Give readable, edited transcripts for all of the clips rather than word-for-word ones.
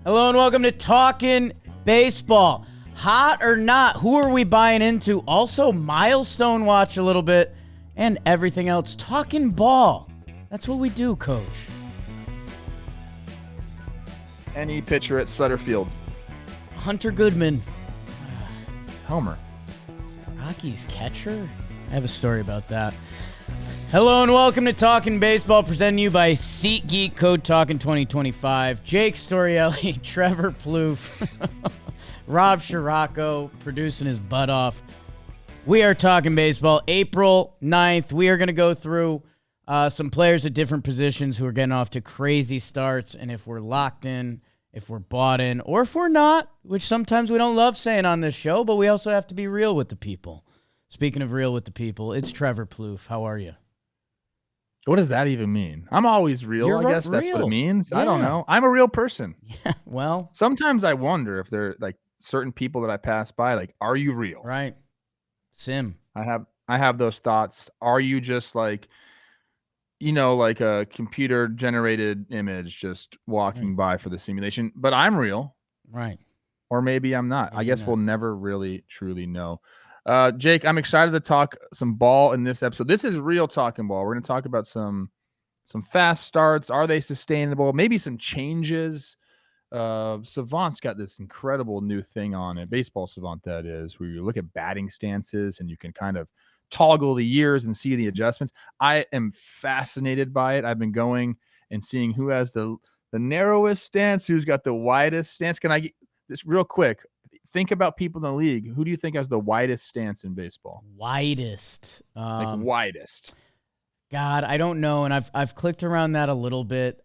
Hello and welcome to Talkin' Baseball. Hot or not, who are we buying into? Also, milestone watch a little bit and everything else. Talkin' ball. That's what we do, Coach. Any pitcher at Sutterfield. Hunter Goodman. Homer. Rockies catcher? I have a story about that. Hello and welcome to Talkin' Baseball, presented to you by SeatGeek, code Talkin' 2025. Jake Storielli, Trevor Plouffe, Rob Scirocco producing his butt off. We are talking baseball. April 9th, we are going to go through some players at different positions who are getting off to crazy starts, and if we're locked in, if we're bought in, or if we're not, which sometimes we don't love saying on this show, but we also have to be real with the people. Speaking of real with the people, it's Trevor Plouffe. How are you? What does that even mean? I'm always real. I guess that's what it means. Yeah. I don't know. I'm a real person. Yeah, well. Sometimes I wonder if there are like certain people that I pass by, like, are you real? Right. Sim. I have those thoughts. Are you just like, like a computer generated image just walking by for the simulation? But I'm real. Right. Or maybe I'm not. I guess we'll never really truly know. Jake, I'm excited to talk some ball in this episode. This is real talking ball. We're going to talk about some fast starts. Are they sustainable? Maybe some changes. Savant's got this incredible new thing on it. Baseball Savant, that is, where you look at batting stances and you can kind of toggle the years and see the adjustments. I am fascinated by it. I've been going and seeing who has the narrowest stance, who's got the widest stance. Can I get this real quick? Think about people in the league. Who do you think has the widest stance in baseball? Widest. Widest. God, I don't know. And I've clicked around that a little bit.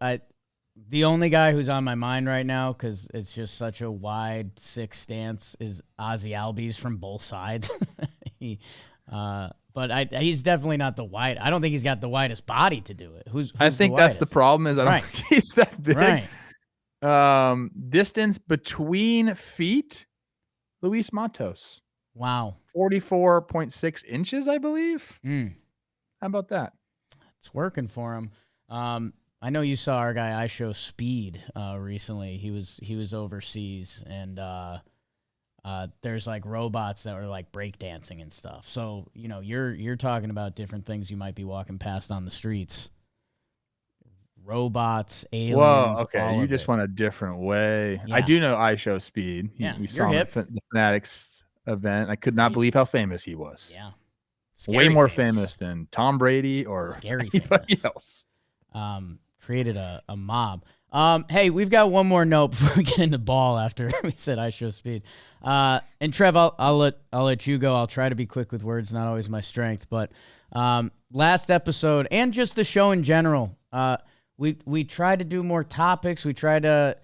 The only guy who's on my mind right now, because it's just such a wide six stance, is Ozzy Albies from both sides. But he's definitely not the wide. I don't think he's got the widest body to do it. Who's I think that's the problem. Is I don't think he's that big. Right. Distance between feet. Luis Matos. Wow. 44.6 inches, I believe. How about that? It's working for him. I know you saw our guy I Show Speed recently. He was overseas, and there's like robots that were like breakdancing and stuff. So, you're talking about different things you might be walking past on the streets. Robots, aliens. Whoa, okay. You just went a different way. Yeah. I do know I Show Speed. Yeah, we saw him at the Fanatics event. I could not believe how famous he was. Yeah. Way more famous than Tom Brady or anybody else. Created a mob. Hey, we've got one more note before we get into ball after we said I Show Speed. And Trev, I'll let you go. I'll try to be quick with words, not always my strength. But last episode and just the show in general, we tried to do more topics. We tried to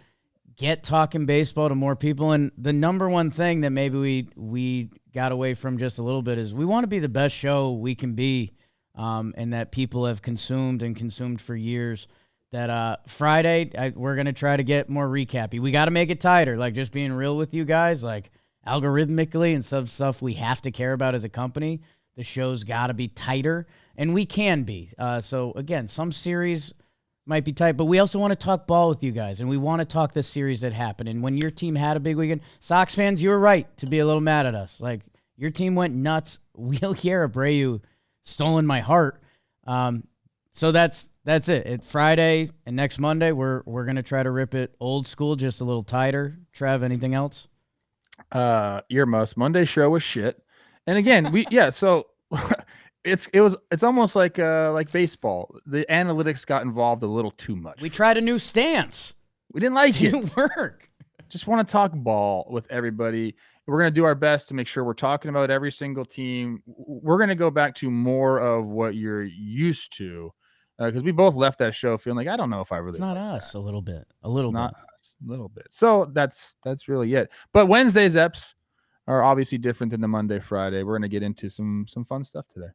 get talking baseball to more people. And the number one thing that maybe we got away from just a little bit is we want to be the best show we can be, and that people have consumed for years. That Friday, we're going to try to get more recappy. We got to make it tighter, like just being real with you guys, like algorithmically and some stuff we have to care about as a company. The show's got to be tighter, and we can be. So, again, some series might be tight, but we also want to talk ball with you guys, and we want to talk this series that happened. And when your team had a big weekend, Sox fans, you were right to be a little mad at us. Like, your team went nuts. Wilyer, Abreu, stolen my heart. So that's it. It's Friday, and next Monday, we're going to try to rip it old school, just a little tighter. Trev, anything else? Earmuffs. Monday show was shit. And again, so it's almost like baseball. The analytics got involved a little too much. We tried a new stance. We didn't like it. Didn't work. Just want to talk ball with everybody. We're going to do our best to make sure we're talking about every single team. We're going to go back to more of what you're used to, because we both left that show feeling like, I don't know if I really. It's not us. That. A little bit. A little bit. Not us. A little bit. So that's really it. But Wednesday's eps are obviously different than the Monday, Friday. We're going to get into some fun stuff today.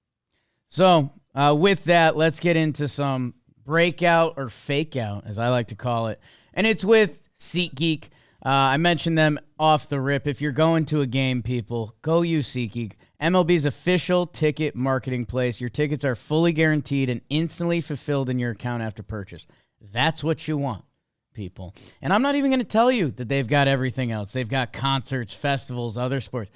So with that, let's get into some breakout or fake out, as I like to call it. And it's with SeatGeek. I mentioned them off the rip. If you're going to a game, people, go use SeatGeek. MLB's official ticket marketing place. Your tickets are fully guaranteed and instantly fulfilled in your account after purchase. That's what you want. people. And I'm not even going to tell you that they've got everything else. They've got concerts, festivals, other sports.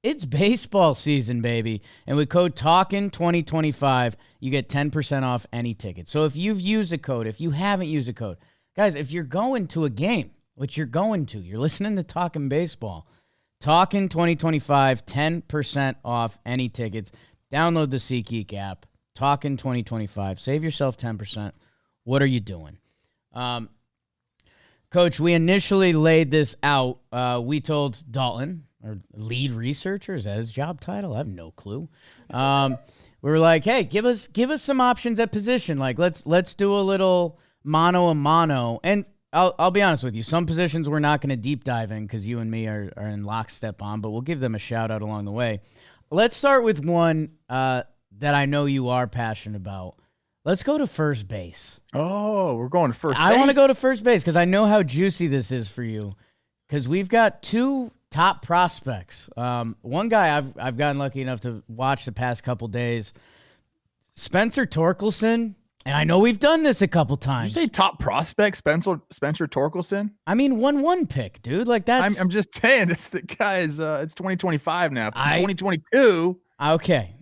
It's baseball season, baby. And with code TALKIN2025, you get 10% off any ticket. So if you've used a code, if you haven't used a code, guys, if you're going to a game, which you're going to, you're listening to Talkin' Baseball, TALKIN2025, 10% off any tickets. Download the SeatGeek app, TALKIN2025. Save yourself 10%. What are you doing? Coach, we initially laid this out. We told Dalton, our lead researcher, is that his job title? I have no clue. We were like, hey, give us some options at position. Like, let's do a little mano a mano. And I'll be honest with you, some positions we're not going to deep dive in because you and me are in lockstep on, but we'll give them a shout out along the way. Let's start with one that I know you are passionate about. Let's go to first base. Oh, we're going to first base. I want to go to first base because I know how juicy this is for you. Because we've got two top prospects. One guy I've gotten lucky enough to watch the past couple days, Spencer Torkelson. And I know we've done this a couple times. Did you say top prospect, Spencer Torkelson? I mean, 1-1 pick, dude. Like that's. I'm just saying, this the guy is. It's 2025 now. 2022. Okay.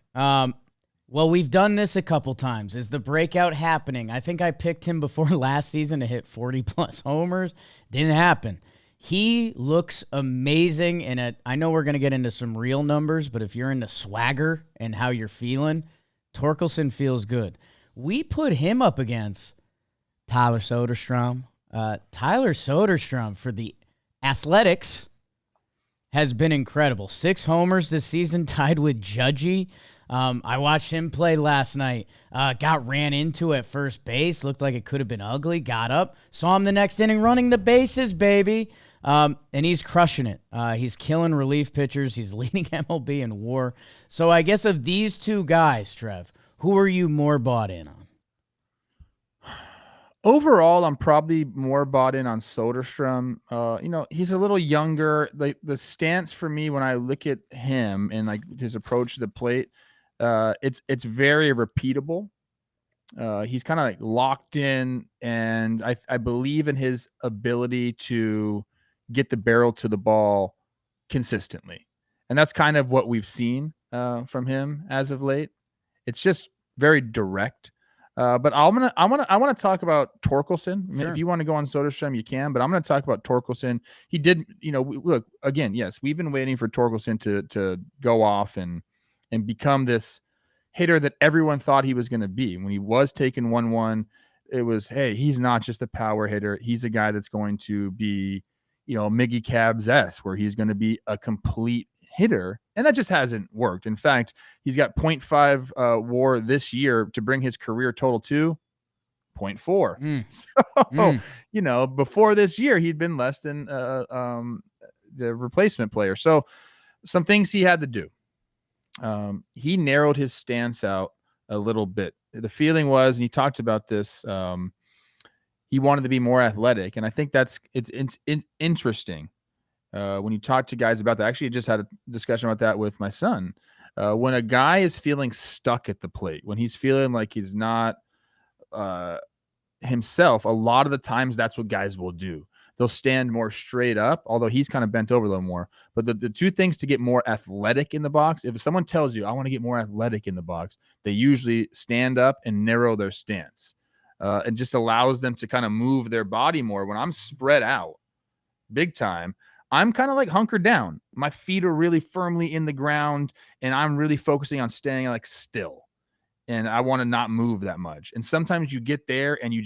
Well, we've done this a couple times. Is the breakout happening? I think I picked him before last season to hit 40-plus homers. Didn't happen. He looks amazing. And I know we're going to get into some real numbers, but if you're into swagger and how you're feeling, Torkelson feels good. We put him up against Tyler Soderstrom. Tyler Soderstrom for the Athletics has been incredible. 6 homers this season, tied with Judgy. I watched him play last night. Got ran into at first base. Looked like it could have been ugly. Got up. Saw him the next inning running the bases, baby. And he's crushing it. He's killing relief pitchers. He's leading MLB in WAR. So I guess of these two guys, Trev, who are you more bought in on? Overall, I'm probably more bought in on Soderstrom. He's a little younger. Like the stance for me when I look at him and like his approach to the plate, it's very repeatable. He's kind of like locked in, and I believe in his ability to get the barrel to the ball consistently, and that's kind of what we've seen from him as of late. It's just very direct. But I want to talk about Torkelson. Sure. If you want to go on Soderstrom, you can. But I'm going to talk about Torkelson. He did, look again. Yes, we've been waiting for Torkelson to go off and become this hitter that everyone thought he was going to be. When he was taking 1-1, it was, hey, he's not just a power hitter. He's a guy that's going to be, Miggy Cabs-esque, where he's going to be a complete hitter, and that just hasn't worked. In fact, he's got 0.5 WAR this year to bring his career total to 0.4. So, before this year, he'd been less than the replacement player. So, some things he had to do. He narrowed his stance out a little bit. The feeling was, and he talked about this, he wanted to be more athletic, and I think it's interesting. When you talk to guys about that, actually, I just had a discussion about that with my son. When a guy is feeling stuck at the plate, when he's feeling like he's not himself, a lot of the times that's what guys will do. They'll stand more straight up, although he's kind of bent over a little more. But the two things to get more athletic in the box, if someone tells you, I want to get more athletic in the box, they usually stand up and narrow their stance. It just allows them to kind of move their body more. When I'm spread out big time, I'm kind of like hunkered down. My feet are really firmly in the ground, and I'm really focusing on staying like still. And I want to not move that much. And sometimes you get there and you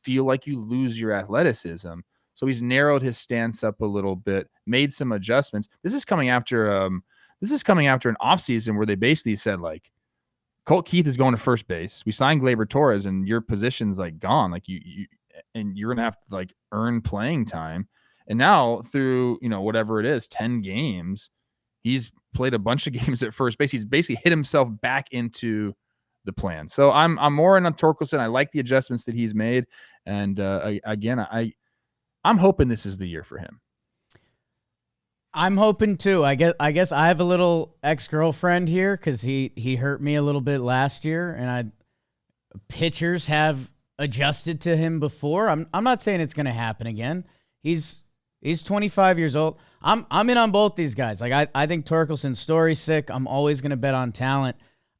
feel like you lose your athleticism. So he's narrowed his stance up a little bit, made some adjustments. This is coming after an offseason where they basically said, like, Colt Keith is going to first base. We signed Gleyber Torres, and your position's like gone. Like and you're gonna have to like earn playing time. And now through, whatever it is, 10 games, he's played a bunch of games at first base. He's basically hit himself back into the plan. So I'm more in on Torkelson. I like the adjustments that he's made. And I'm hoping this is the year for him. I'm hoping too. I guess I have a little ex-girlfriend here because he hurt me a little bit last year. And pitchers have adjusted to him before. I'm not saying it's going to happen again. He's 25 years old. I'm in on both these guys. Like I think Torkelson's story's sick. I'm always going to bet on talent.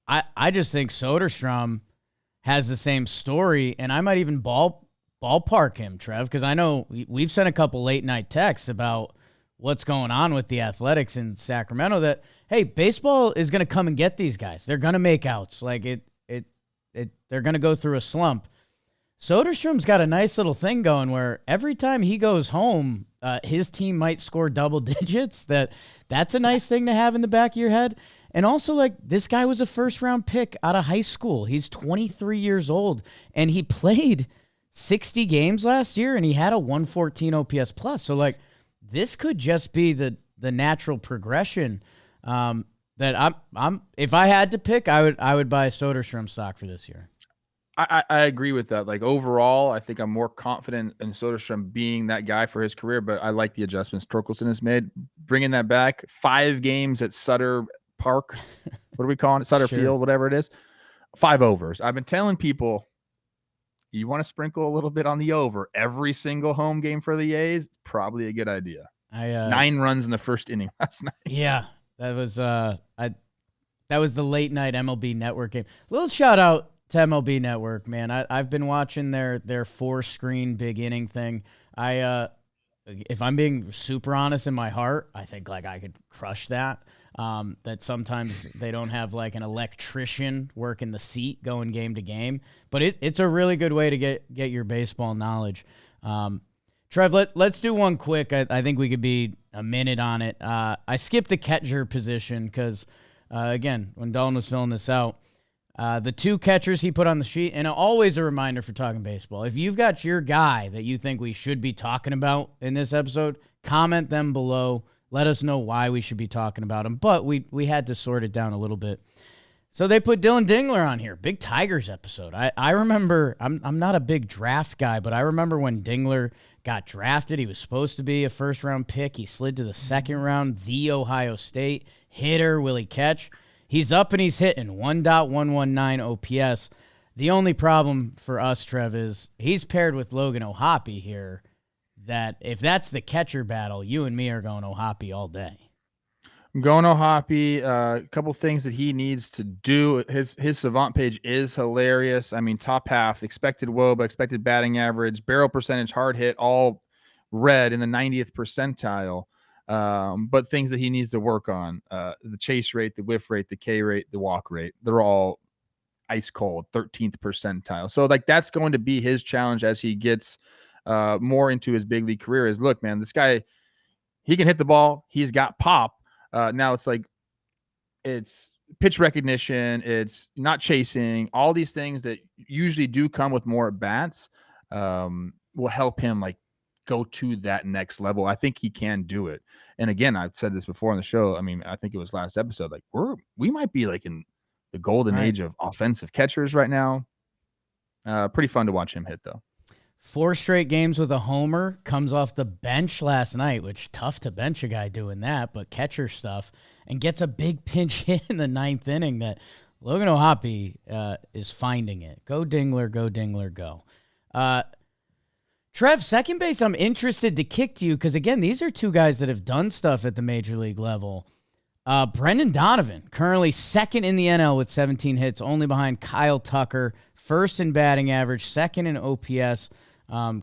I just think Soderstrom has the same story, and I might even ballpark him, Trev, because I know we've sent a couple late night texts about what's going on with the Athletics in Sacramento. That hey, baseball is going to come and get these guys. They're going to make outs. Like they're going to go through a slump. Soderstrom's got a nice little thing going where every time he goes home, his team might score double digits. That's a nice thing to have in the back of your head. And also, like, this guy was a first-round pick out of high school. He's 23 years old, and he played 60 games last year, and he had a 114 OPS plus. So, like, this could just be the natural progression that I'm. If I had to pick, I would buy Soderstrom stock for this year. I agree with that. Like overall, I think I'm more confident in Soderstrom being that guy for his career, but I like the adjustments Torkelson has made. Bringing that back, 5 games at Sutter Park. What are we calling it? Sutter Field, whatever it is. 5 overs. I've been telling people, you want to sprinkle a little bit on the over every single home game for the A's? Probably a good idea. 9 runs in the first inning last night. Yeah, that was that was the late night MLB Network game. Little shout out to MLB Network, man. I've been watching their 4-screen big inning thing. If I'm being super honest in my heart, I think like I could crush that. That sometimes they don't have like an electrician working the seat going game to game, but it's a really good way to get your baseball knowledge. Trev, let's do one quick. I think we could be a minute on it. I skipped the catcher position because, again, when Dillon was filling this out, the 2 catchers he put on the sheet, and always a reminder for Talking Baseball. If you've got your guy that you think we should be talking about in this episode, comment them below. Let us know why we should be talking about him. But we had to sort it down a little bit. So they put Dillon Dingler on here. Big Tigers episode. I remember, I'm not a big draft guy, but I remember when Dingler got drafted. He was supposed to be a first-round pick. He slid to the second round. The Ohio State hitter. Will he catch? He's up and he's hitting 1.119 OPS. The only problem for us, Trev, is he's paired with Logan O'Hoppe here. That if that's the catcher battle, you and me are going O'Hoppe all day. I'm going O'Hoppe. A couple things that he needs to do. His Savant page is hilarious. I mean, top half, expected WOBA, expected batting average, barrel percentage, hard hit, all red in the 90th percentile. But things that he needs to work on, the chase rate, the whiff rate, the K rate, the walk rate, they're all ice cold, 13th percentile. So like that's going to be his challenge as he gets more into his big league career is, look, man, this guy, he can hit the ball. He's got pop. Now it's like, it's pitch recognition. It's not chasing. All these things that usually do come with more at bats will help him like go to that next level. I think he can do it. And again, I've said this before on the show. I mean, I think it was last episode. Like we might be like in the golden age of offensive catchers right now. Pretty fun to watch him hit though. 4 straight games with a homer, comes off the bench last night, which tough to bench a guy doing that, but catcher stuff, and gets a big pinch hit in the 9th inning that Logan O'Hoppe is finding it. Go Dingler, go Dingler, go. Trev, second base, I'm interested to kick to you because, again, these are 2 guys that have done stuff at the major league level. Brendan Donovan, currently second in the NL with 17 hits, only behind Kyle Tucker, first in batting average, second in OPS,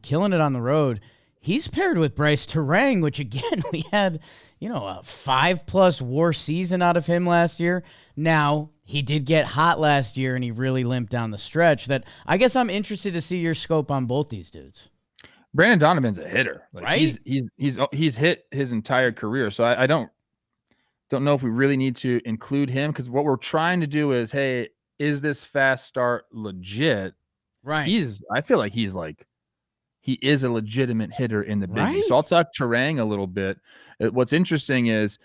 killing it on the road. He's paired with Brice Turang, which, again, we had, a 5+ WAR season out of him last year. Now, he did get hot last year, and he really limped down the stretch. That I guess I'm interested to see your scope on both these dudes. Brandon Donovan's a hitter, like, right? He's hit his entire career, so I don't know if we really need to include him because what we're trying to do is, hey, is this fast start legit? Right. I feel like he is a legitimate hitter in the big league. So I'll talk Turang a little bit. What's interesting is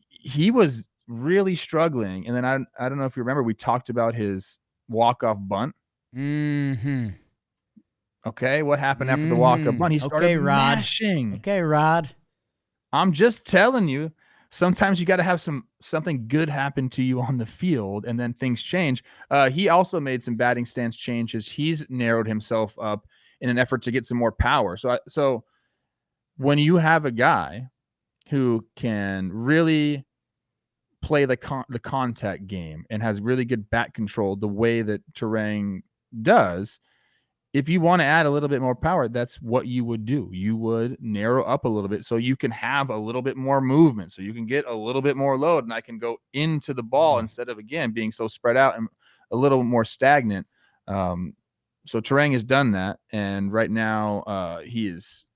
he was really struggling, and then I don't know if you remember, we talked about his walk-off bunt. Mm-hmm. Okay, what happened after the walk-up bunt? He started mashing. Okay, Rod. I'm just telling you, sometimes you got to have something good happen to you on the field, and then things change. He also made some batting stance changes. He's narrowed himself up in an effort to get some more power. So when you have a guy who can really play the contact game and has really good bat control the way that Turang does, if you want to add a little bit more power, that's what you would do. You would narrow up a little bit so you can have a little bit more movement, so you can get a little bit more load, and I can go into the ball instead of, again, being so spread out and a little more stagnant. So Turang has done that, and right now he's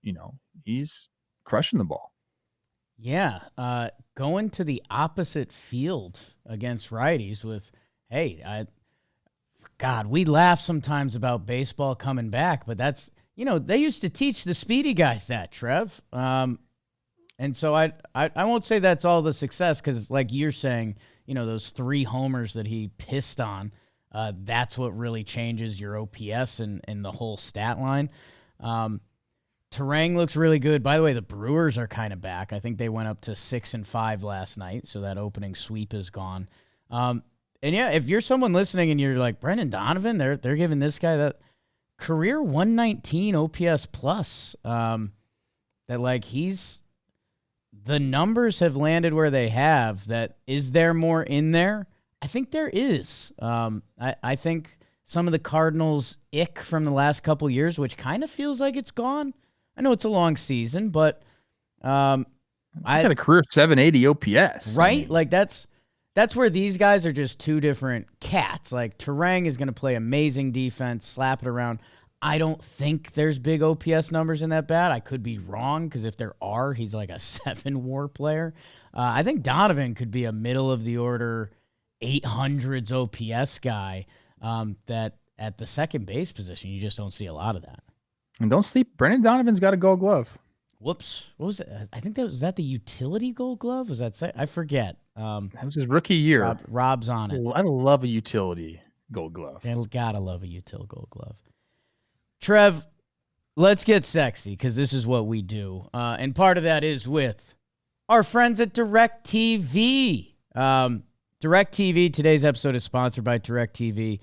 crushing the ball. Yeah, going to the opposite field against righties with, God, we laugh sometimes about baseball coming back, but that's, they used to teach the speedy guys that, Trev. And so I won't say that's all the success, because like you're saying, those 3 homers that he pissed on, that's what really changes your OPS and the whole stat line. Turang looks really good. By the way, the Brewers are kind of back. I think they went up to 6-5 last night, so that opening sweep is gone. And yeah, if you're someone listening and you're like, Brendan Donovan, they're giving this guy that career 119 OPS plus, that like the numbers have landed where they have. That is there more in there? I think there is. I think some of the Cardinals' ick from the last couple years, which kind of feels like it's gone. I know it's a long season, but he's got a career 780 OPS. Right? I mean, like that's where these guys are just two different cats. Like Turang is going to play amazing defense, slap it around. I don't think there's big OPS numbers in that bat. I could be wrong, because if there are, he's like a 7-WAR player. I think Donovan could be a middle of the order 800s OPS guy, that at the second base position, you just don't see a lot of that. And don't sleep. Brendan Donovan's got a Gold Glove. Whoops. What was it? I think was that the utility Gold Glove? Was that I forget. That was his rookie year. Rob's on it. I love a utility Gold Glove. Gotta love a utility Gold Glove. Trev, let's get sexy, because this is what we do. And part of that is with our friends at DirecTV. DirecTV, today's episode is sponsored by DirecTV.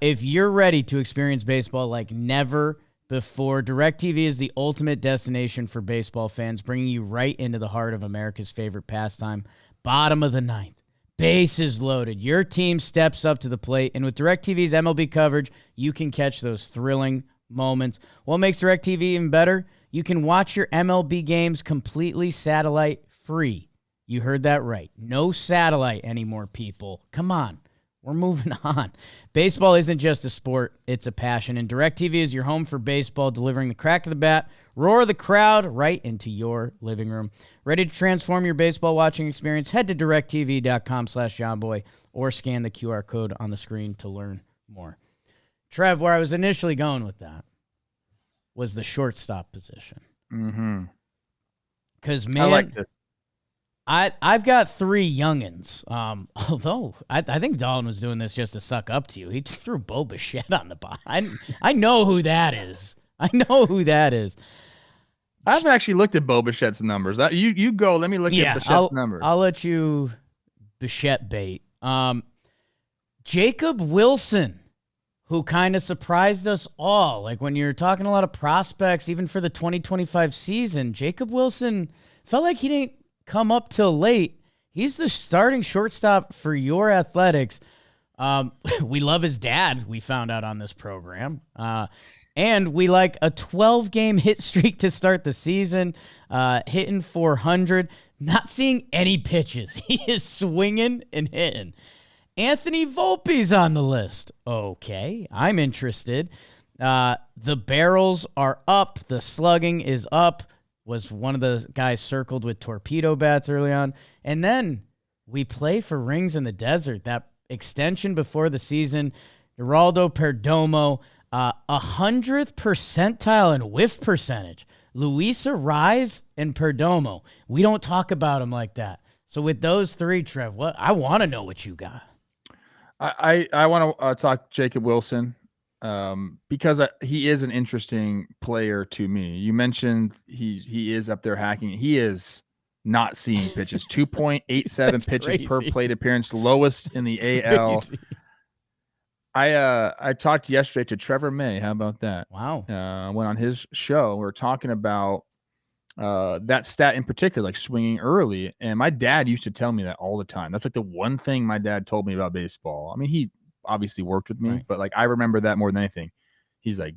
If you're ready to experience baseball like never before, DirecTV is the ultimate destination for baseball fans, bringing you right into the heart of America's favorite pastime. Bottom of the ninth, bases loaded. Your team steps up to the plate, and with DirecTV's MLB coverage, you can catch those thrilling moments. What makes DirecTV even better? You can watch your MLB games completely satellite free. You heard that right. No satellite anymore, people. Come on. We're moving on. Baseball isn't just a sport, it's a passion. And DirecTV is your home for baseball, delivering the crack of the bat, roar of the crowd right into your living room. Ready to transform your baseball watching experience? Head to directv.com/JohnBoy or scan the QR code on the screen to learn more. Trev, where I was initially going with that was the shortstop position. Mm-hmm. Because, man, I like this. I've got 3 youngins. Although I think Dillon was doing this just to suck up to you. He threw Bo Bichette on the bottom. I know who that is. I haven't actually looked at Bo Bichette's numbers. You go. Let me look at Bichette's numbers. I'll let you Bichette bait. Jacob Wilson, who kind of surprised us all. Like when you're talking a lot of prospects, even for the 2025 season, Jacob Wilson felt like he didn't come up till late. He's the starting shortstop for your Athletics. We love his dad, we found out on this program. And we like a 12-game hit streak to start the season, hitting 400, not seeing any pitches. He is swinging and hitting. Anthony Volpe's on the list. Okay, I'm interested. The barrels are up. The slugging is up. Was one of the guys circled with torpedo bats early on. And then we play for rings in the desert. That extension before the season, Geraldo, Perdomo, 100th percentile in whiff percentage. Luisa, Rise, and Perdomo. We don't talk about them like that. So with those 3, Trev, I want to know what you got. I want to talk Jacob Wilson. Because he is an interesting player to me. You mentioned he is up there hacking. He is not seeing pitches. 2.87 pitches crazy. per plate appearance, lowest in the AL. I talked yesterday to Trevor May. How about that? Wow. Went on his show. We were talking about that stat in particular, like swinging early. And my dad used to tell me that all the time. That's like the one thing my dad told me about baseball. I mean, he obviously worked with me, but like I remember that more than anything. He's like,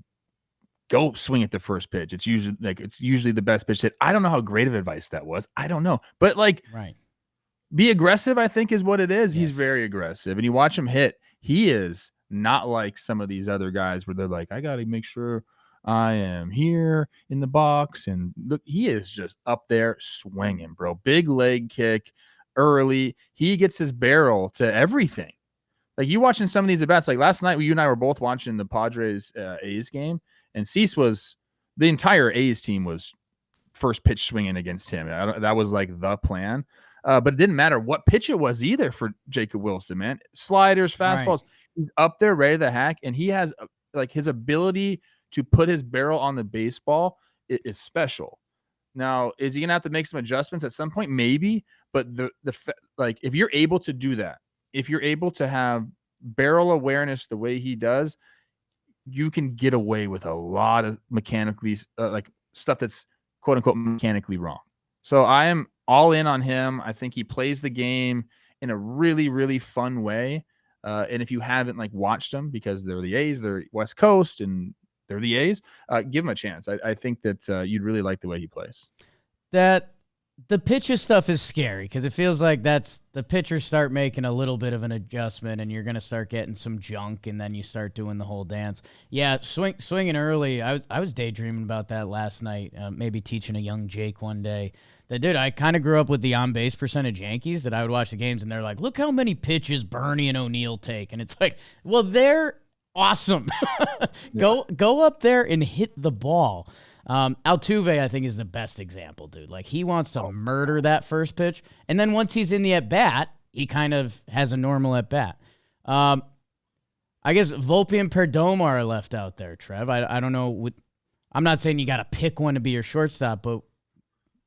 go swing at the first pitch. It's usually the best pitch hit. I don't know how great of advice that was. I don't know. But like be aggressive, I think is what it is. Yes. He's very aggressive. And you watch him hit, he is not like some of these other guys where they're like, I got to make sure I am here in the box. And look, he is just up there swinging, bro. Big leg kick early. He gets his barrel to everything. Like you watching some of these at-bats, like last night, you and I were both watching the Padres A's game, and Cease was the entire A's team was first pitch swinging against him. That was like the plan. But it didn't matter what pitch it was either for Jacob Wilson, man. Sliders, fastballs. He's up there ready to hack, and he has like his ability to put his barrel on the baseball is special. Now, is he gonna have to make some adjustments at some point? Maybe, but like if you're able to do that, if you're able to have barrel awareness the way he does, you can get away with a lot of mechanically like stuff that's quote unquote mechanically wrong. So I am all in on him. I think he plays the game in a really, really fun way. And if you haven't like watched them because they're the A's, they're West Coast and they're the A's, give him a chance. I think that you'd really like the way he plays. That the pitches stuff is scary because it feels like that's the pitchers start making a little bit of an adjustment and you're going to start getting some junk and then you start doing the whole dance. Yeah, swinging early. I was daydreaming about that last night, maybe teaching a young Jake one day. That dude, I kind of grew up with the on-base percentage Yankees that I would watch the games and they're like, look how many pitches Bernie and O'Neill take. And it's like, well, they're awesome. Go up there and hit the ball. Altuve, I think, is the best example, dude. Like, he wants to murder that first pitch, and then once he's in the at-bat, he kind of has a normal at-bat. I guess Volpe and Perdomo are left out there, Trev. I don't know. I'm not saying you got to pick one to be your shortstop, but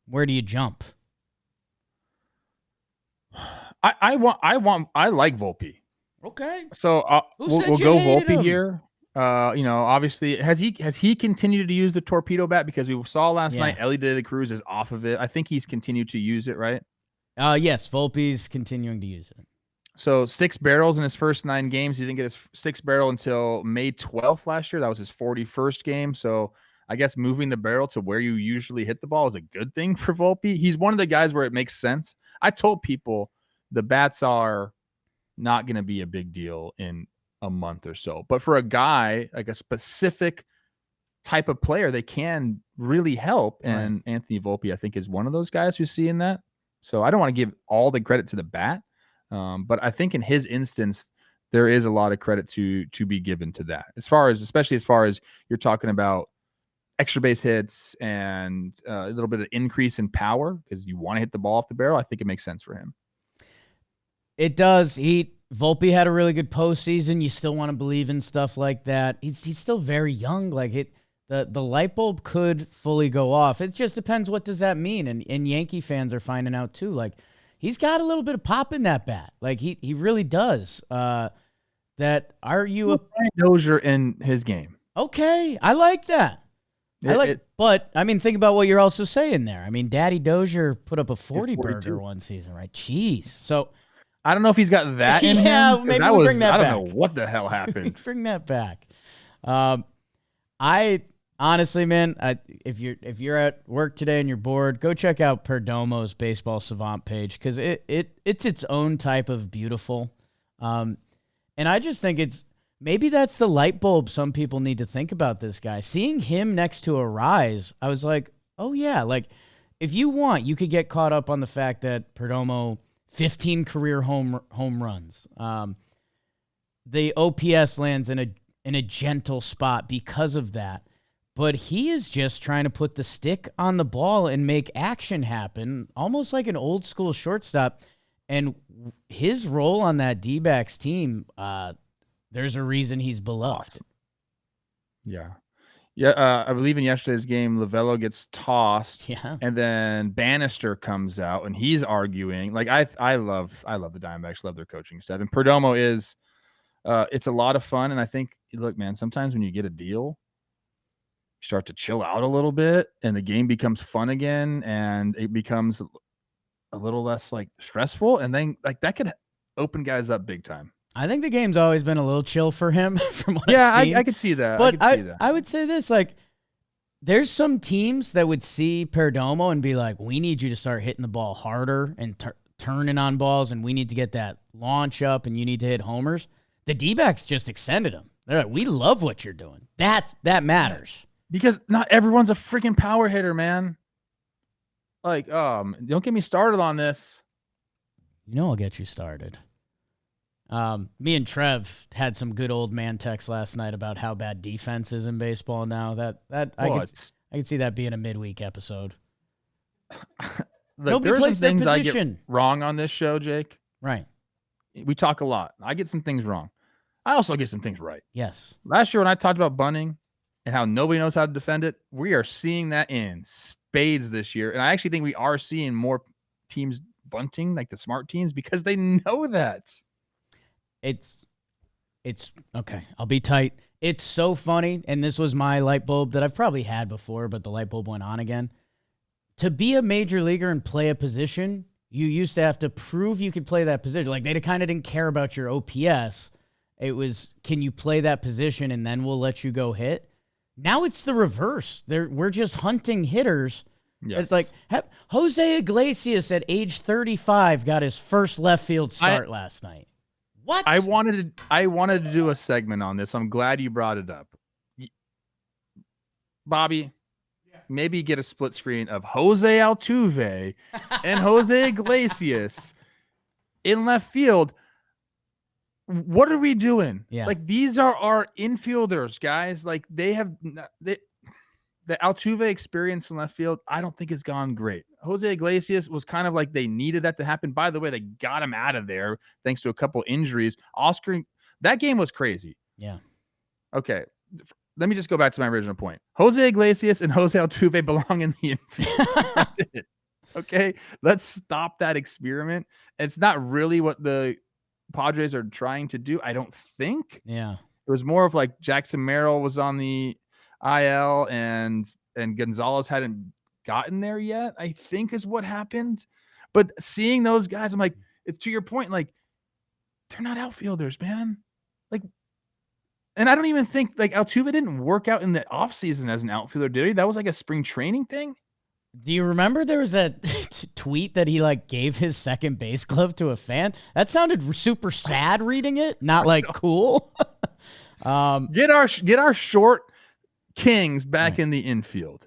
where do you jump? I like Volpe. Okay. So we'll go Volpe here. Obviously, has he continued to use the torpedo bat? Because we saw last night Ellie De La Cruz is off of it. I think he's continued to use it, right? Yes, Volpe's continuing to use it. So 6 barrels in his first 9 games. He didn't get his 6th barrel until May 12th last year. That was his 41st game. So I guess moving the barrel to where you usually hit the ball is a good thing for Volpe. He's one of the guys where it makes sense. I told people the bats are not going to be a big deal in a month or so, but for a guy like a specific type of player, they can really help. And Anthony Volpe, I think, is one of those guys who's seeing that. So I don't want to give all the credit to the bat, but I think in his instance, there is a lot of credit to be given to that. Especially as far as you're talking about extra base hits and a little bit of increase in power because you want to hit the ball off the barrel. I think it makes sense for him. It does. Volpe had a really good postseason. You still want to believe in stuff like that. He's still very young. Like the light bulb could fully go off. It just depends what does that mean. And Yankee fans are finding out too. Like he's got a little bit of pop in that bat. Like he really does. That are you a Dozier in his game? Okay, I like that. But I mean, think about what you're also saying there. I mean, Daddy Dozier put up a 40 burger one season, right? Jeez. So. I don't know if he's got that in him. Maybe we'll bring that back. I don't know what the hell happened. Bring that back. I honestly, man, if you're at work today and you're bored, go check out Perdomo's Baseball Savant page because it's its own type of beautiful. And I just think maybe that's the light bulb some people need to think about this guy. Seeing him next to Arise, I was like, oh yeah, like if you want, you could get caught up on the fact that Perdomo 15 career home runs. The OPS lands in a gentle spot because of that. But he is just trying to put the stick on the ball and make action happen, almost like an old school shortstop. And his role on that D-backs team, there's a reason he's beloved. Awesome. Yeah. Yeah, I believe in yesterday's game, Lovello gets tossed, Yeah. and then Bannister comes out, and he's arguing. Like I love the Diamondbacks, love their coaching staff, and Perdomo is. It's a lot of fun, and I think, look, man, sometimes when you get a deal, you start to chill out a little bit, and the game becomes fun again, and it becomes a little less like stressful, and then like that could open guys up big time. I think the game's always been a little chill for him from what I've seen. I could see that. But I would say this, like, there's some teams that would see Perdomo and be like, we need you to start hitting the ball harder and turning on balls, and we need to get that launch up, and you need to hit homers. The D-backs just extended him. They're like, we love what you're doing. That matters. Because not everyone's a freaking power hitter, man. Like, don't get me started on this. You know I'll get you started. Me and Trev had some good old man text last night about how bad defense is in baseball now. I could see that being a midweek episode. Nobody plays their position. I get wrong on this show, Jake. Right. We talk a lot. I get some things wrong. I also get some things right. Yes. Last year when I talked about bunting and how nobody knows how to defend it, we are seeing that in spades this year. And I actually think we are seeing more teams bunting, like the smart teams, because they know that. It's okay. I'll be tight. It's so funny, and this was my light bulb that I've probably had before, but the light bulb went on again. To be a major leaguer and play a position, you used to have to prove you could play that position. Like, they kind of didn't care about your OPS. It was, can you play that position, and then we'll let you go hit? Now it's the reverse. We're just hunting hitters. Yes. It's like Jose Iglesias at age 35 got his first left field start last night. What? I wanted to do a segment on this. I'm glad you brought it up. Bobby, maybe get a split screen of Jose Altuve and Jose Iglesias in left field. What are we doing? Yeah. Like, these are our infielders, guys. Like, the Altuve experience in left field, I don't think has gone great. Jose Iglesias was kind of like they needed that to happen. By the way, they got him out of there thanks to a couple injuries. Oscar, that game was crazy. Yeah. Okay. Let me just go back to my original point. Jose Iglesias and Jose Altuve belong in the infield. That's it. Okay. Let's stop that experiment. It's not really what the Padres are trying to do, I don't think. Yeah. It was more of like Jackson Merrill was on the IL and Gonzalez hadn't gotten there yet, I think is what happened. But seeing those guys, I'm like, it's to your point, like, they're not outfielders, man. Like, and I don't even think, like, Altuve didn't work out in the offseason as an outfielder, did he? That was like a spring training thing. Do you remember there was a tweet that he like gave his second base glove to a fan? That sounded super sad reading it, not like cool. Get our short kings back in the infield.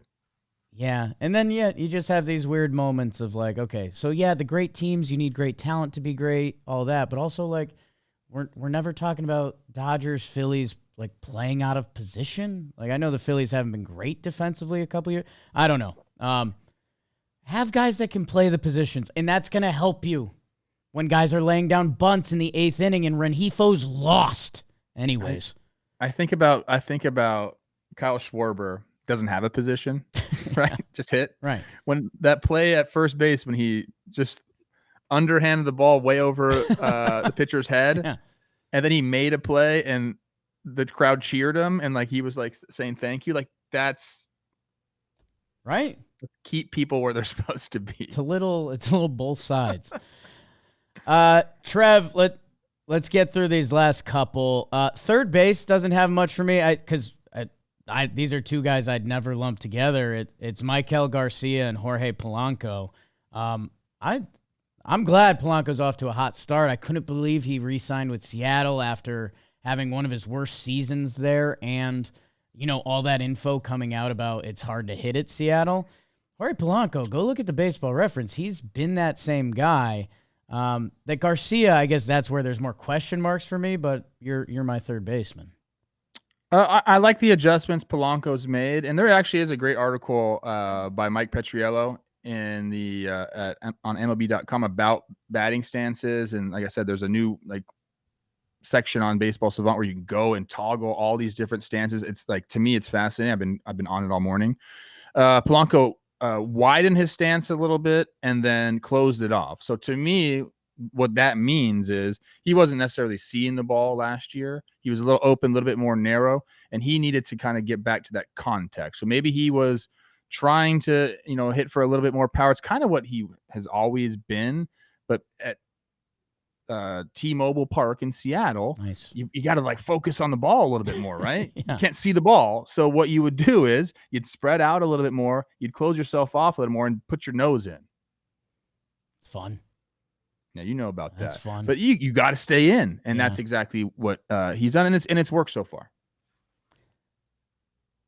Yeah, and then you just have these weird moments of like, okay, so yeah, the great teams, you need great talent to be great, all that, but also like we're never talking about Dodgers, Phillies like playing out of position. Like, I know the Phillies haven't been great defensively a couple years. I don't know. Have guys that can play the positions, and that's going to help you when guys are laying down bunts in the 8th inning and Rengifo's lost. Anyways, I think about Kyle Schwarber doesn't have a position, right? Just hit. Right. When that play at first base, when he just underhanded the ball way over the pitcher's head, yeah. And then he made a play and the crowd cheered him and like he was like saying thank you. Like, that's right. Keep people where they're supposed to be. It's a little both sides. Trev, let's get through these last couple. Third base doesn't have much for me because these are two guys I'd never lump together. It's Maikel Garcia and Jorge Polanco. I'm glad Polanco's off to a hot start. I couldn't believe he re-signed with Seattle after having one of his worst seasons there, and all that info coming out about it's hard to hit at Seattle. Jorge Polanco, go look at the Baseball Reference. He's been that same guy. That Garcia, I guess that's where there's more question marks for me, but you're my third baseman. I like the adjustments Polanco's made, and there actually is a great article by Mike Petriello in on MLB.com about batting stances, and like I said, there's a new section on Baseball Savant where you can go and toggle all these different stances. It's like, to me, it's fascinating. I've been on it all morning. Polanco widened his stance a little bit and then closed it off. So to me, what that means is he wasn't necessarily seeing the ball last year. He was a little open, a little bit more narrow, and he needed to kind of get back to that contact. So maybe he was trying to, hit for a little bit more power. It's kind of what he has always been, but at T-Mobile Park in Seattle, nice. you got to like focus on the ball a little bit more, right? Yeah. You can't see the ball. So what you would do is you'd spread out a little bit more, you'd close yourself off a little more and put your nose in. It's fun. Now, you know about that. That's fun. But you got to stay in, and that's exactly what he's done, and it's worked so far.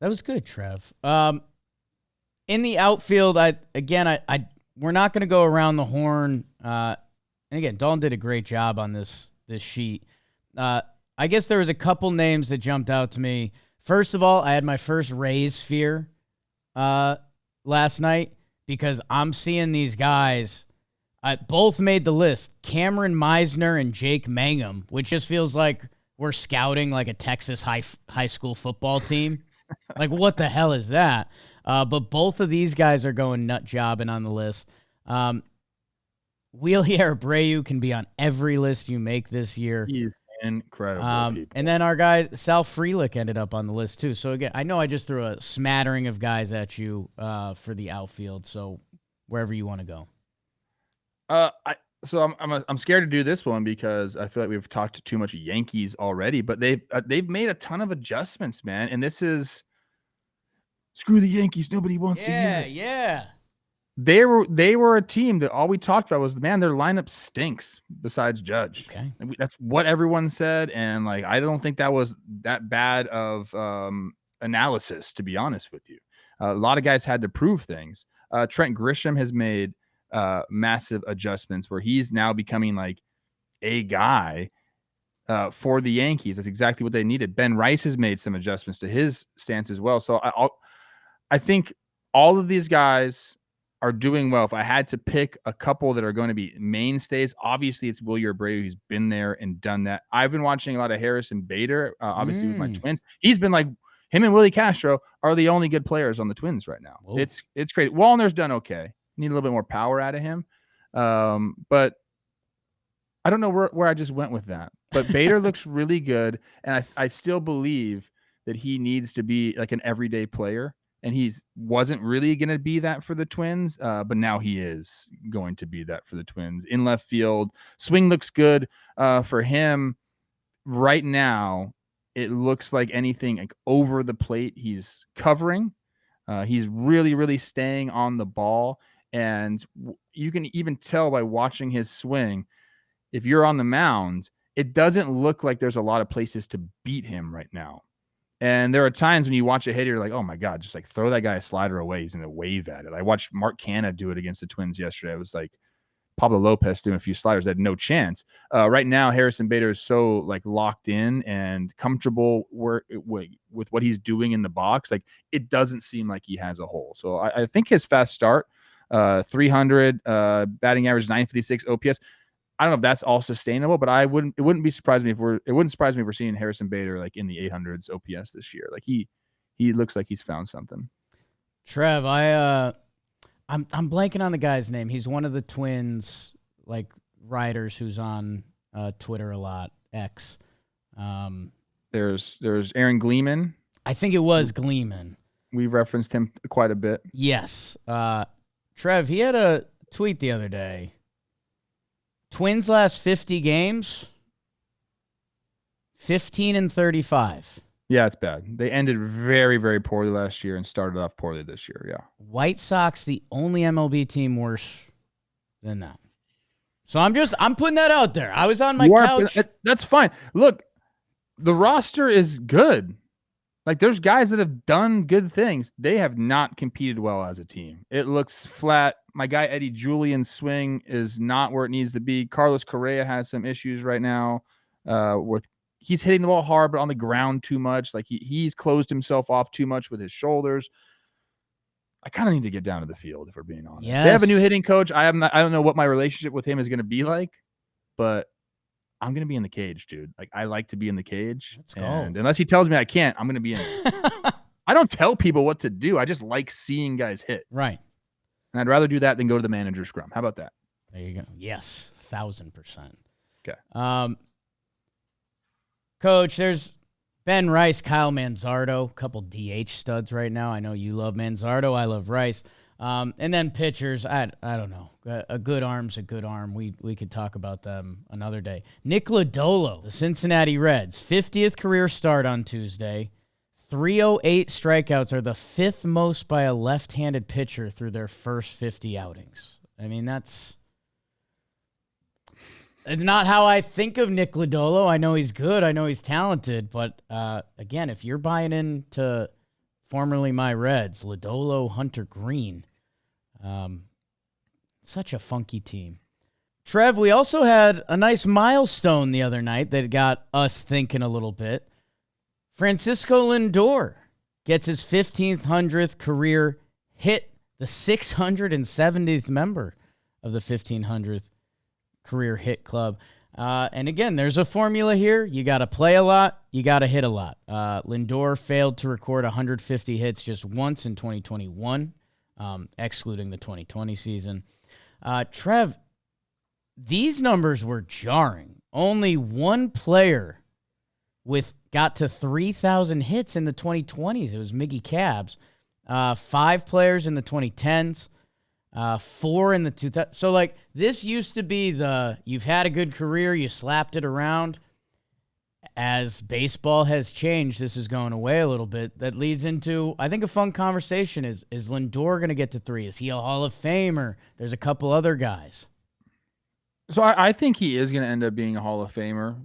That was good, Trev. In the outfield, we're not going to go around the horn. And again, Dalton did a great job on this sheet. I guess there was a couple names that jumped out to me. First of all, I had my first Rays fear last night because I'm seeing these guys. Both made the list. Kameron Misner and Jake Mangum, which just feels like we're scouting like a Texas high school football team. Like, what the hell is that? But both of these guys are going nut jobbing on the list. Wilyer Abreu can be on every list you make this year. He's incredible. And then our guy, Sal Frelick, ended up on the list too. So again, I know I just threw a smattering of guys at you for the outfield. So wherever you want to go. I'm scared to do this one because I feel like we've talked too much Yankees already, but they've made a ton of adjustments, man. And this is screw the Yankees. Nobody wants to hear it. Yeah. They were a team that all we talked about was, man, their lineup stinks besides Judge. Okay. That's what everyone said. And like, I don't think that was that bad of analysis, to be honest with you. A lot of guys had to prove things. Trent Grisham has made massive adjustments where he's now becoming like a guy for the Yankees. That's exactly what they needed. Ben Rice has made some adjustments to his stance as well. So I think all of these guys are doing well. If I had to pick a couple that are going to be mainstays, obviously it's Wilyer Abreu. He's been there and done that. I've been watching a lot of Harrison Bader, obviously with my Twins. He's been like, him and Willie Castro are the only good players on the Twins right now. Whoa. It's crazy. Wallner's done okay. Need a little bit more power out of him. But I don't know where I just went with that. But Bader looks really good. And I still believe that he needs to be like an everyday player. And wasn't really going to be that for the Twins. But now he is going to be that for the Twins. In left field, swing looks good for him. Right now, it looks like anything like over the plate he's covering. He's really, really staying on the ball. And you can even tell by watching his swing, if you're on the mound, it doesn't look like there's a lot of places to beat him right now. And there are times when you watch a hitter, you're like, oh my God, just like throw that guy a slider away. He's going to wave at it. I watched Mark Canha do it against the Twins yesterday. It was like Pablo Lopez doing a few sliders that had no chance. Right now, Harrison Bader is so like locked in and comfortable with what he's doing in the box. Like it doesn't seem like he has a hole. So I think his fast start, 300 batting average, 956 OPS. I don't know if that's all sustainable, but it wouldn't surprise me if we're seeing Harrison Bader like in the 800s OPS this year. Like he looks like he's found something. Trev, I'm blanking on the guy's name. He's one of the Twins like writers who's on Twitter a lot. X. There's Aaron Gleeman. I think it was Gleeman. We've referenced him quite a bit. Yes. Trev, he had a tweet the other day. Twins last 50 games, 15-35. Yeah, it's bad. They ended very, very poorly last year and started off poorly this year. Yeah. White Sox, the only MLB team worse than that. So I'm putting that out there. I was on my couch. That's fine. Look, the roster is good. Like there's guys that have done good things. They have not competed well as a team. It looks flat. My guy Eddie Julian's swing is not where it needs to be. Carlos Correa has some issues right now he's hitting the ball hard, but on the ground too much. Like he's closed himself off too much with his shoulders. I kind of need to get down to the field if we're being honest. Yes. They have a new hitting coach. I don't know what my relationship with him is going to be like, but I'm going to be in the cage, dude. Like, I like to be in the cage. Let's go. And unless he tells me I can't, I'm going to be in it. I don't tell people what to do. I just like seeing guys hit. Right. And I'd rather do that than go to the manager scrum. How about that? There you go. Yes, 1,000%. Okay. Coach, there's Ben Rice, Kyle Manzardo, a couple DH studs right now. I know you love Manzardo. I love Rice. And then pitchers, I don't know. A good arm's a good arm. We could talk about them another day. Nick Lodolo, the Cincinnati Reds, 50th career start on Tuesday. 308 strikeouts are the fifth most by a left-handed pitcher through their first 50 outings. I mean, it's not how I think of Nick Lodolo. I know he's good. I know he's talented. But, again, if you're buying into formerly my Reds, Lodolo, Hunter Green, such a funky team. Trev, we also had a nice milestone the other night that got us thinking a little bit. Francisco Lindor gets his 1,500th career hit, the 670th member of the 1,500th career hit club. And again, there's a formula here. You got to play a lot. You got to hit a lot. Lindor failed to record 150 hits just once in 2021, excluding the 2020 season. Trev, these numbers were jarring. Only one player got to 3,000 hits in the 2020s. It was Miggy Cabs. 5 players in the 2010s. 4 in the 2000s. So, like, this used to be you've had a good career, you slapped it around. As baseball has changed, this is going away a little bit. That leads into, I think, a fun conversation. Is Lindor going to get to 3? Is he a Hall of Famer? There's a couple other guys. So I think he is going to end up being a Hall of Famer.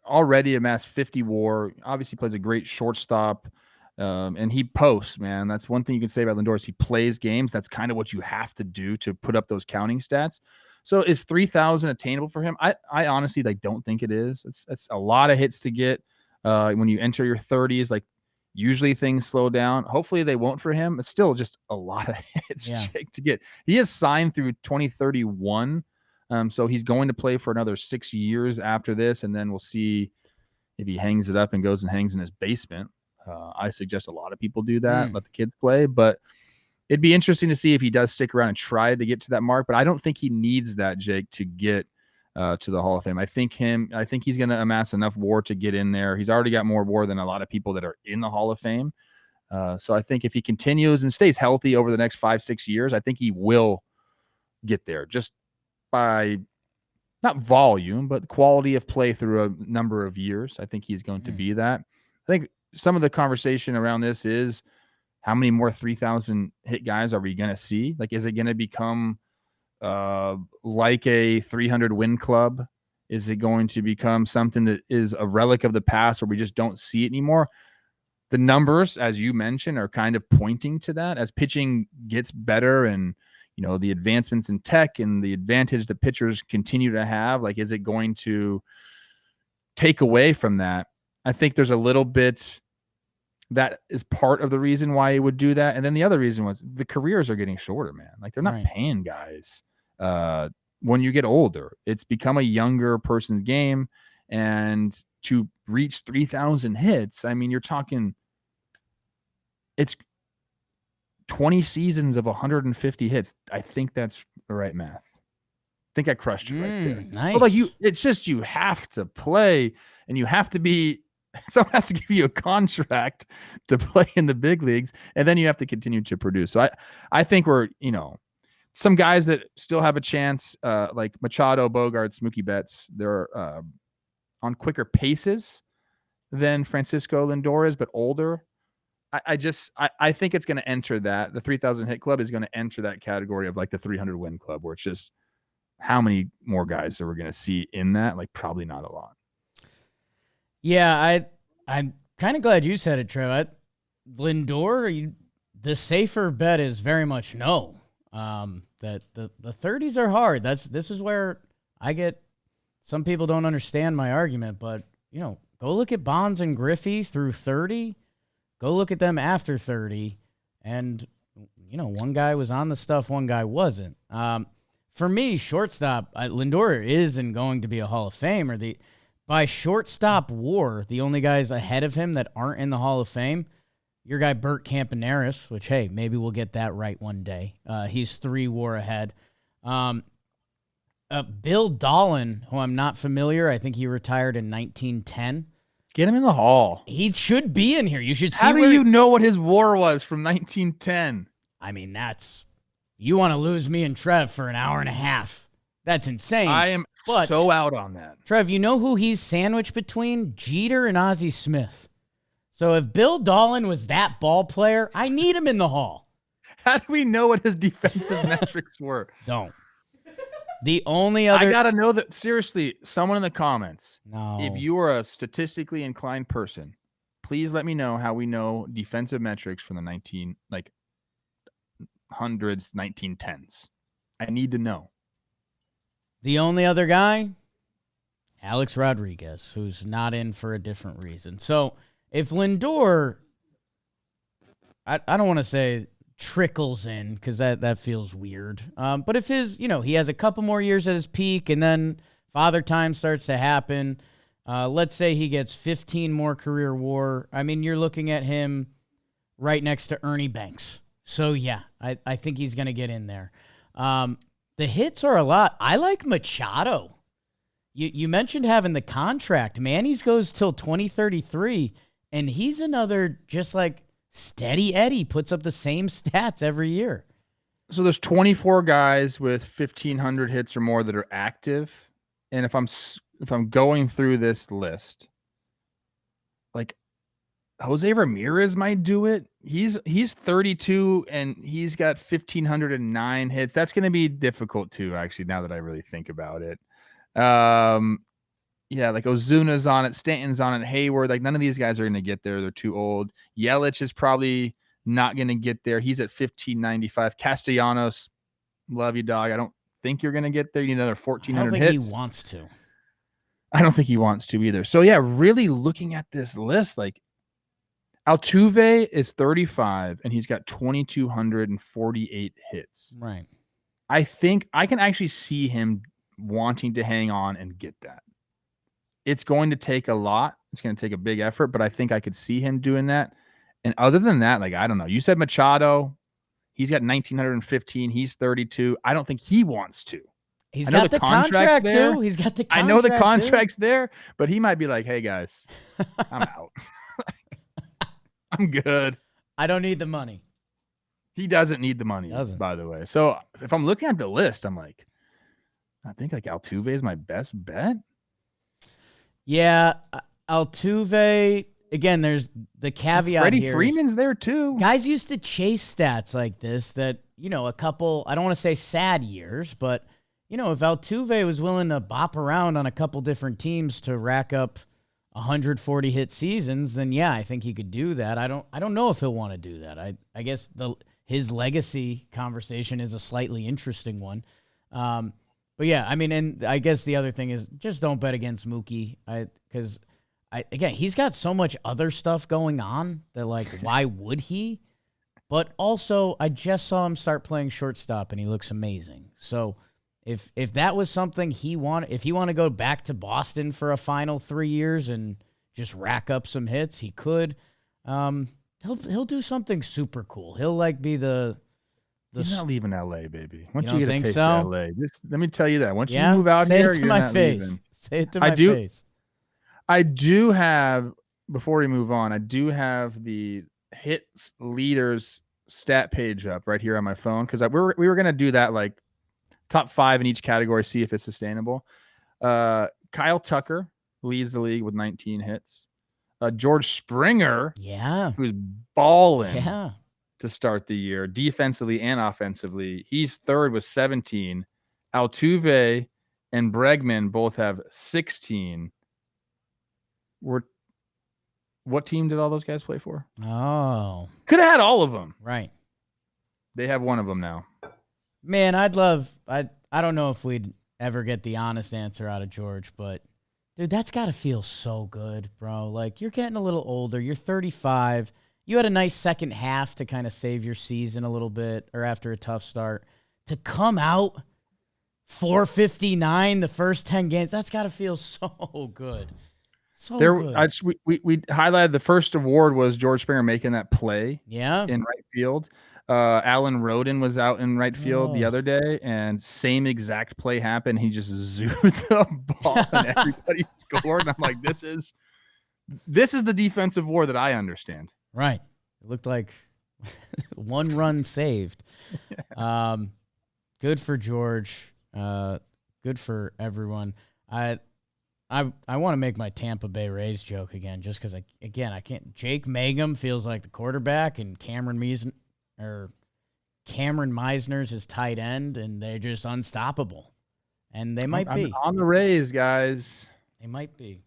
Already amassed 50 WAR. Obviously plays a great shortstop. And he posts, man. That's one thing you can say about Lindor is he plays games. That's kind of what you have to do to put up those counting stats. So is 3,000 attainable for him? I honestly don't think it is. It's a lot of hits to get when you enter your 30s. Like, usually things slow down. Hopefully they won't for him. It's still just a lot of hits to get. He is signed through 2031. So he's going to play for another 6 years after this, and then we'll see if he hangs it up and goes and hangs in his basement. I suggest a lot of people do that, let the kids play, but it'd be interesting to see if he does stick around and try to get to that mark, but I don't think he needs that, Jake, to get to the Hall of Fame. I think he's going to amass enough WAR to get in there. He's already got more WAR than a lot of people that are in the Hall of Fame. So I think if he continues and stays healthy over the next 5-6 years, I think he will get there just by not volume, but quality of play through a number of years. I think he's going to be that. I think some of the conversation around this is how many more 3,000 hit guys are we going to see? Like, is it going to become like a 300 win club? Is it going to become something that is a relic of the past where we just don't see it anymore? The numbers, as you mentioned, are kind of pointing to that as pitching gets better and, the advancements in tech and the advantage that pitchers continue to have. Like, is it going to take away from that? I think there's a little bit that is part of the reason why he would do that. And then the other reason was the careers are getting shorter, man. Like, they're not paying guys when you get older. It's become a younger person's game. And to reach 3,000 hits, I mean, you're talking, it's 20 seasons of 150 hits. I think that's the right math. I think I crushed it right there. Nice. But it's just, you have to play and you have to be, someone has to give you a contract to play in the big leagues, and then you have to continue to produce. So I think we're, some guys that still have a chance, like Machado, Bogarts, Mookie Betts, they're on quicker paces than Francisco Lindor is, but older. I think it's going to enter that. The 3,000 hit club is going to enter that category of like the 300 win club, where it's just how many more guys are we going to see in that? Like, probably not a lot. Yeah, I'm kind of glad you said it, Trev. Lindor, the safer bet is very much no. That the 30s are hard. This is where I get, some people don't understand my argument, but go look at Bonds and Griffey through 30. Go look at them after 30, and one guy was on the stuff, one guy wasn't. for me, shortstop, Lindor isn't going to be a Hall of Fame. By shortstop war, the only guys ahead of him that aren't in the Hall of Fame, your guy Bert Campaneris, which, hey, maybe we'll get that right one day. He's 3 war ahead. Bill Dillon, who I'm not familiar, I think he retired in 1910. Get him in the Hall. He should be in here. You should see. How do you know what his war was from 1910? I mean, you want to lose me and Trev for an hour and a half. That's insane. I am so out on that. Trev, you know who he's sandwiched between? Jeter and Ozzie Smith. So if Bill Dillon was that ball player, I need him in the Hall. How do we know what his defensive metrics were? Don't. The only other... I got to know that, seriously, someone in the comments, no. If you are a statistically inclined person, please let me know how we know defensive metrics from the 1910s. I need to know. The only other guy, Alex Rodriguez, who's not in for a different reason. So if Lindor, I don't want to say trickles in because that feels weird. But if he has a couple more years at his peak and then father time starts to happen, let's say he gets 15 more career WAR. I mean, you're looking at him right next to Ernie Banks. So yeah, I think he's going to get in there. The hits are a lot. I like Machado. You mentioned having the contract. Manny's goes till 2033, and he's another just like Steady Eddie, puts up the same stats every year. So there's 24 guys with 1,500 hits or more that are active, and if I'm going through this list, like Jose Ramirez might do it. He's 32 and he's got 1,509 hits. That's going to be difficult too, actually, now that I really think about it. Yeah, like Ozuna's on it, Stanton's on it, Hayward. Like none of these guys are going to get there. They're too old. Yelich is probably not going to get there. He's at 1,595. Castellanos, love you, dog. I don't think you're going to get there. You need another 1,400 hits. I don't think he wants to. I don't think he wants to either. So yeah, really looking at this list, like Altuve is 35 and he's got 2,248 hits. Right. I think I can actually see him wanting to hang on and get that. It's going to take a lot. It's going to take a big effort, but I think I could see him doing that. And other than that, like, I don't know. You said Machado. He's got 1,915. He's 32. I don't think he wants to. He's got the contract there. too. He's got the contract. I know the contract's there, but he might be like, hey, guys, I'm out. I'm good. I don't need the money. He doesn't need the money, by the way. So if I'm looking at the list, I'm like, I think like Altuve is my best bet. Yeah, Altuve, again, there's the caveat Freddie here. Freeman's there too. Guys used to chase stats like this that, a couple, I don't want to say sad years, but, if Altuve was willing to bop around on a couple different teams to rack up 140 hit seasons, then yeah, I think he could do that. I don't know if he'll want to do that. I guess his legacy conversation is a slightly interesting one. But yeah, I mean, and I guess the other thing is just don't bet against Mookie, because again, he's got so much other stuff going on that, like, why would he? But also, I just saw him start playing shortstop, and he looks amazing. So if that was something if he want to go back to Boston for a final 3 years and just rack up some hits, he could. He'll do something super cool. He'll like be He's not leaving LA, baby. Once you get a taste of LA, let me tell you that. Once you move out here, you're not leaving. Say it to my face. I do have, before we move on, I do have the hits leaders stat page up right here on my phone, because we were gonna do that, like top 5 in each category, see if it's sustainable. Kyle Tucker leads the league with 19 hits. George Springer, who's balling. Yeah. To start the year, defensively and offensively. He's third with 17. Altuve and Bregman both have 16. What team did all those guys play for? Oh. Could have had all of them. Right. They have one of them now. Man, I don't know if we'd ever get the honest answer out of George, but dude, that's got to feel so good, bro. Like, you're getting a little older. You're 35. You had a nice second half to kind of save your season a little bit, or after a tough start. To come out 459 the first 10 games. That's got to feel so good. So good. We highlighted the first award was George Springer making that play in right field. Alan Roden was out in right field the other day, and same exact play happened. He just zoomed the ball and everybody scored. And I'm like, this is the defensive war that I understand. Right. It looked like 1 run saved. Good for George. Good for everyone. I want to make my Tampa Bay Rays joke again, just because I can't. Jake Mangum feels like the quarterback, and Cameron Misner's his tight end, and they're just unstoppable. And they might be on the Rays, guys. They might be.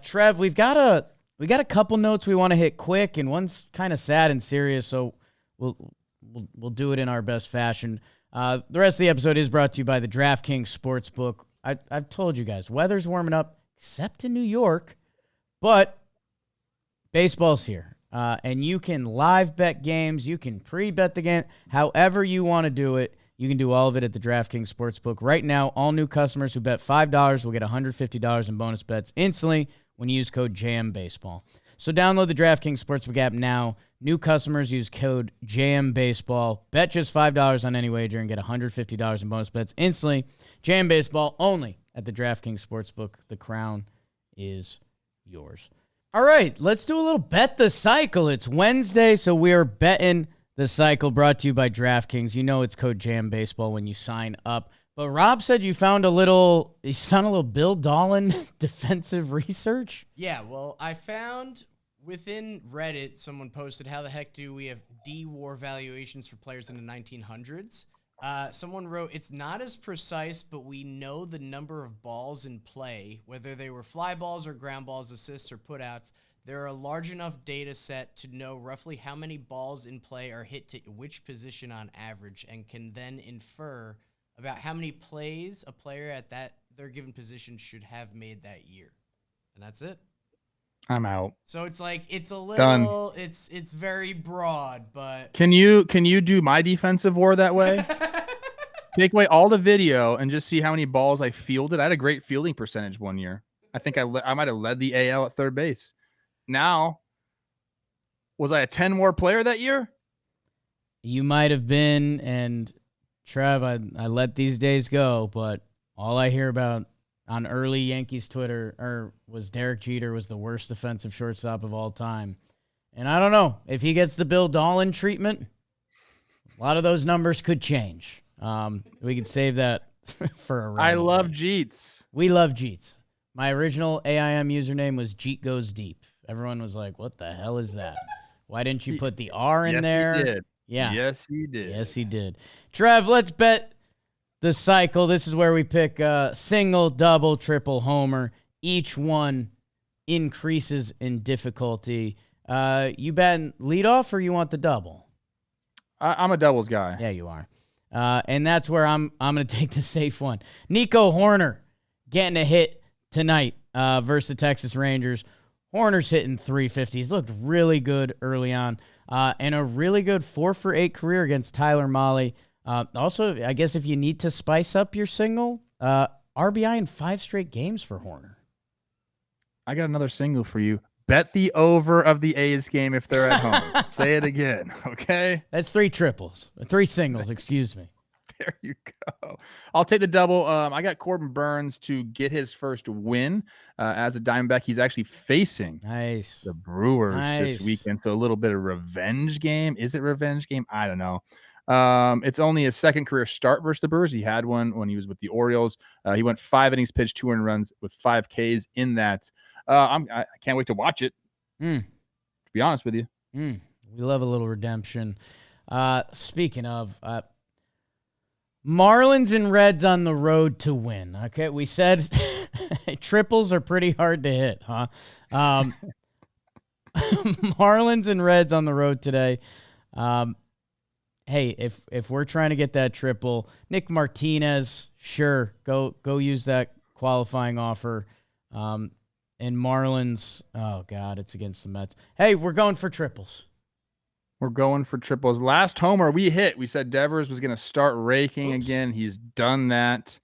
Trev, we got a couple notes we want to hit quick, and one's kind of sad and serious, so we'll do it in our best fashion. The rest of the episode is brought to you by the DraftKings Sportsbook. I've told you guys, weather's warming up, except in New York, but baseball's here. And you can live bet games. You can pre-bet the game. However you want to do it, you can do all of it at the DraftKings Sportsbook. Right now, all new customers who bet $5 will get $150 in bonus bets instantly when you use code JMBaseball. So download the DraftKings Sportsbook app now. New customers use code JMBaseball. Bet just $5 on any wager and get $150 in bonus bets instantly. JMBaseball only at the DraftKings Sportsbook. The crown is yours. All right, let's do a little bet the cycle. It's Wednesday, so we are betting the cycle, brought to you by DraftKings. You know it's code JMBaseball when you sign up. But Rob said you found a little Bill Dolan defensive research. Yeah, well, I found within Reddit, someone posted, how the heck do we have D-WAR valuations for players in the 1900s? Someone wrote, it's not as precise, but we know the number of balls in play, whether they were fly balls or ground balls, assists or putouts. There are a large enough data set to know roughly how many balls in play are hit to which position on average, and can then infer about how many plays a player at their given position should have made that year. And that's it. I'm out. So it's like, it's a little, it's very broad, but can you do my defensive war that way? Take away all the video and just see how many balls I fielded. I had a great fielding percentage one year. I think I might have led the AL at third base. Now, was I a 10 WAR player that year? You might have been, and Trev, I let these days go, but all I hear about on early Yankees Twitter was Derek Jeter was the worst defensive shortstop of all time. And I don't know, if he gets the Bill Dolan treatment, a lot of those numbers could change. We could save that for a I love Jeets. We love Jeets. My original AIM username was Jeet Goes Deep. Everyone was like, what the hell is that? Why didn't you put the R in there? Yes, he did. Yeah. Yes, he did. Yes, he did. Trev, let's bet the cycle. This is where we pick single, double, triple, homer. Each one increases in difficulty. You betting leadoff or you want the double? I'm a doubles guy. Yeah, you are. And that's where I'm going to take the safe one. Nico Hoerner getting a hit tonight versus the Texas Rangers. Hoerner's hitting 350. He's looked really good early on. And a really good 4-for-8 career against Tyler Mahle. Also, I guess if you need to spice up your single, RBI in 5 straight games for Hoerner. I got another single for you. Bet the over of the A's game if they're at home. Say it again, okay? That's 3 triples. 3 singles, excuse me. There you go. I'll take the double. I got Corbin Burns to get his first win as a Diamondback. He's actually facing the Brewers this weekend. So a little bit of revenge game. Is it revenge game? I don't know. It's only his second career start versus the Brewers. He had one when he was with the Orioles. He went 5 innings pitched, 2 earned runs with 5 Ks in that. I can't wait to watch it. To be honest with you. We love a little redemption. Speaking of Marlins and Reds on the road to win. Okay, we said triples are pretty hard to hit, huh? Marlins and Reds on the road today. Hey, if we're trying to get that triple, Nick Martinez, sure, go use that qualifying offer. And Marlins, oh God, it's against the Mets. Hey, we're going for triples. We're going for triples. Last homer we hit. We said Devers was going to start raking again. He's done that.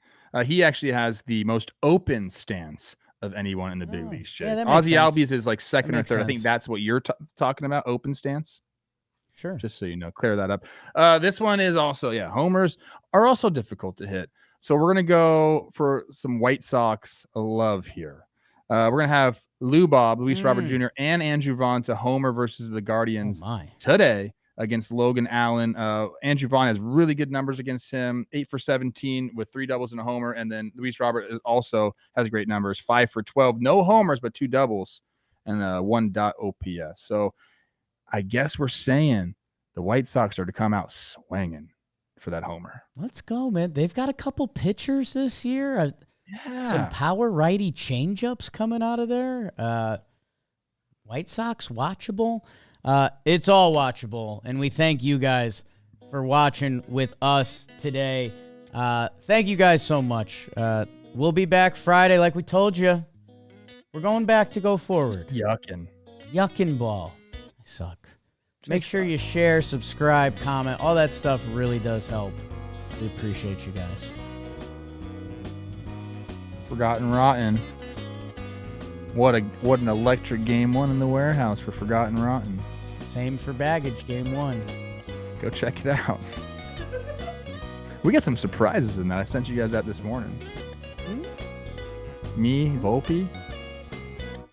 He actually has the most open stance of anyone in the big leagues. Jake. Yeah, that makes Ozzy sense. Albies is like second or third. I think that's what you're talking about, open stance. Sure. Just so you know, clear that up. This one is also, homers are also difficult to hit. So we're going to go for some White Sox love here. We're going to have Luis Robert Jr. and Andrew Vaughn to homer versus the Guardians today against Logan Allen. Andrew Vaughn has really good numbers against him, 8 for 17 with 3 doubles and a homer. And then Luis Robert also has great numbers, 5 for 12, no homers, but 2 doubles and 1 OPS. So I guess we're saying the White Sox are to come out swinging for that homer. Let's go, man. They've got a couple pitchers this year. Some power righty changeups coming out of there. White Sox watchable. It's all watchable, and we thank you guys for watching with us today. Thank you guys so much. We'll be back Friday, like we told you. We're going back to go forward. Yuckin' ball. I suck. Make sure you share, subscribe, comment. All that stuff really does help. We appreciate you guys. Forgotten Rotten. What an electric game 1 in the warehouse for Forgotten Rotten. Same for Baggage game 1. Go check it out. We got some surprises in that. I sent you guys that this morning. Me, Volpe.